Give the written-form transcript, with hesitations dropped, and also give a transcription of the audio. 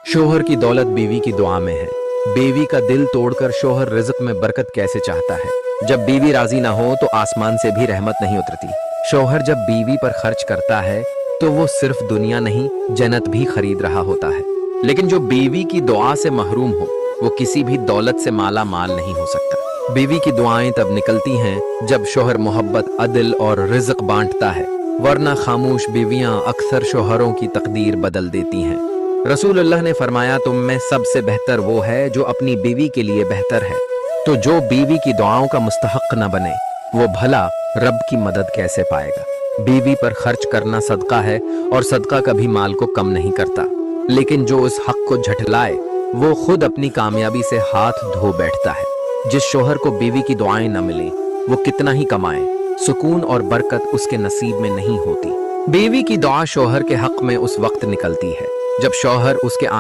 शोहर की दौलत बीवी की दुआ में है। बीवी का दिल तोड़कर शोहर रिज़्क में बरकत कैसे चाहता है। जब बीवी राजी ना हो तो आसमान से भी रहमत नहीं उतरती। शोहर जब बीवी पर खर्च करता है तो वो सिर्फ दुनिया नहीं जन्नत भी खरीद रहा होता है। लेकिन जो बीवी की दुआ से महरूम हो वो किसी भी दौलत से माला माल नहीं हो सकता। बीवी की दुआएं तब निकलती हैं जब शोहर मोहब्बत, अदल और रिज़्क बांटता है, वरना खामोश बीवियां अक्सर शोहरों की तकदीर बदल देती हैं। रसूलुल्लाह ने फरमाया, तुम में सबसे बेहतर वो है जो अपनी बीवी के लिए बेहतर है। तो जो बीवी की दुआओं का मुस्तहक न बने वो भला रब की मदद कैसे पाएगा। बीवी पर खर्च करना सदका है और सदका कभी माल को कम नहीं करता। लेकिन जो उस हक को झटलाए वो खुद अपनी कामयाबी से हाथ धो बैठता है। जिस शोहर को बीवी की दुआएं न मिले वो कितना ही कमाए, सुकून और बरकत उसके नसीब में नहीं होती। बीवी की दुआ शोहर के हक में उस वक्त निकलती है जब शोहर उसके